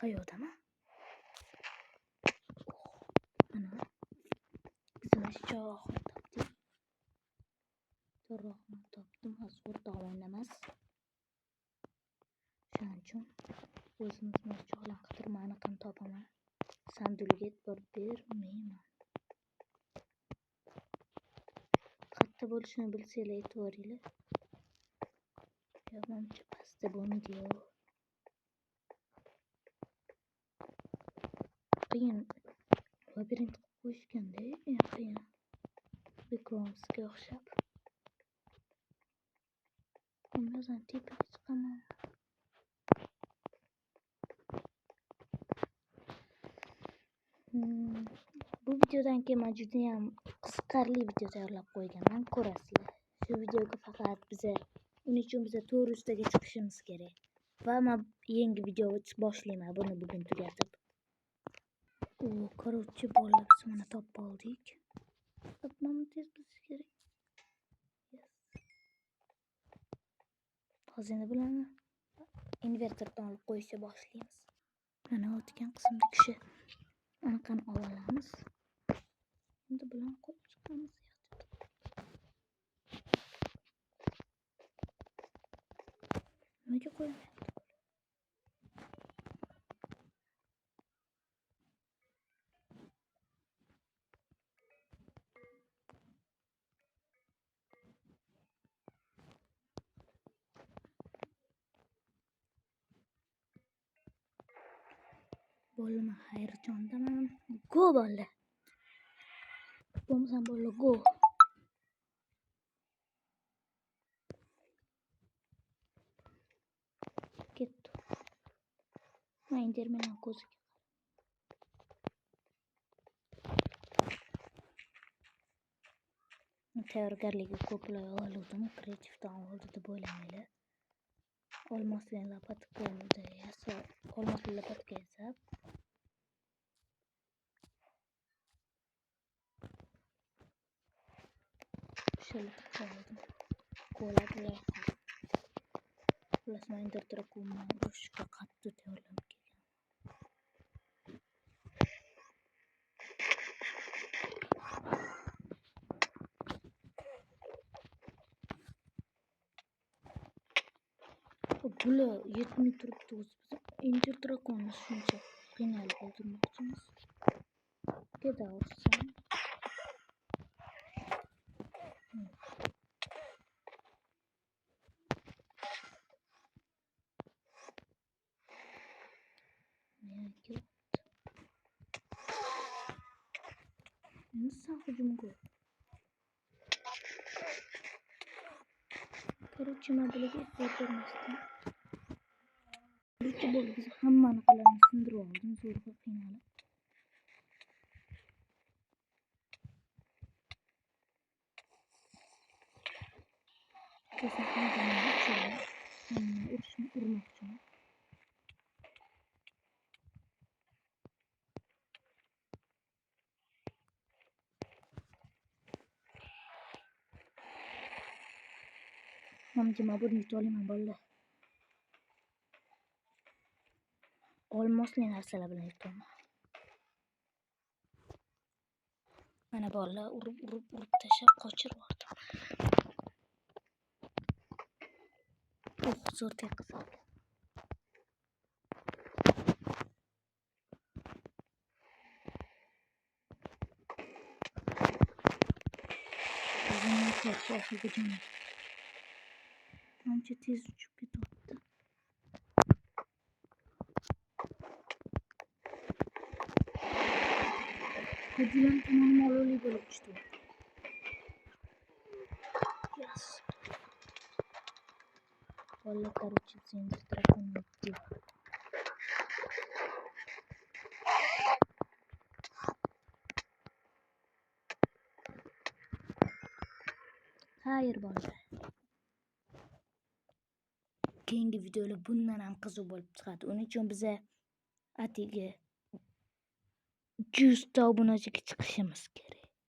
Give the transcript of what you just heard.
Hayotami? Ana. Biz cho'g'ni topdik. To'g'ri topdim. Hozir o'rtog'im emas. Shuning uchun o'zimiz cho'g'larni qidirmani qani topaman. Sanduliga borib bermayman. Qayerda bo'lishini bilsanglar aytvoringlar. Yo'qmancha pastda bo'lmaydi-yu. Qiyin labirint qilib qo'yishganda qiyin. Bekovskiga o'xshab. Bundan tepaga chiqaman. Bu videodan keyin men juda ham qisqarli video tayyorlab qo'yganman, ko'rasizlar. Shu videoga faqat biza uning uchun biza 400 taga chiqishimiz kerak. Va men yangi video boshlayman buni bugun tugatib. Короче, bolalar biz mana topib oldik. Topmamni tez bilish kerak. Hozir bilan invertordan olib qo'yishga boshlaymiz. Mana o'tgan qismda kishi anaqani olamiz. Endi bilan qo'yib chiqamiz. Nimaga qo'ymayapti? Bo'lma hayrondaman. Go bola. Bo'lmasam bola go. Ketdi. Men terminal ko'ziga. Tayyorgarligi ko'plab oldim. Kreativdan oldi deb o'ylamanglar. Olmosli lopatkada yasab, olmosli lopatka yasab. Şöyle tıkladım. Kola bile. Burası ben dörtüre kumma. Boşka kattı diyorlar. Bula yetmey turibdi o'zi. Indirtira qo'yamiz shuncha qiynalib o'tirmoqchimiz. Keda ursam. Nasıl hücum gol? Короче, ben böyle bir yapamazdım. Birlikte böyle biz hammanı kalanı sındır oldum. Zorba finalı. Kesin hammanı uçuyor. Hammanı urmak için. Mamcıma bunu yutulayım böyle. Olmosli narsalar bilan yutaman. Mana bolalar urib tashlab qochirib yubordi. Zo'r teqizib. Ancha tez uchib ketyapti. Hadilam tamam maloli bo'lib tushdi. Yes. Valla короче, seni strafon etti. Hayır bolalar. Keyingi videolar bundan ham qiziq bo'lib chiqadi. Uning uchun biza atiga 100 ta obunachiga chiqishimiz kerak.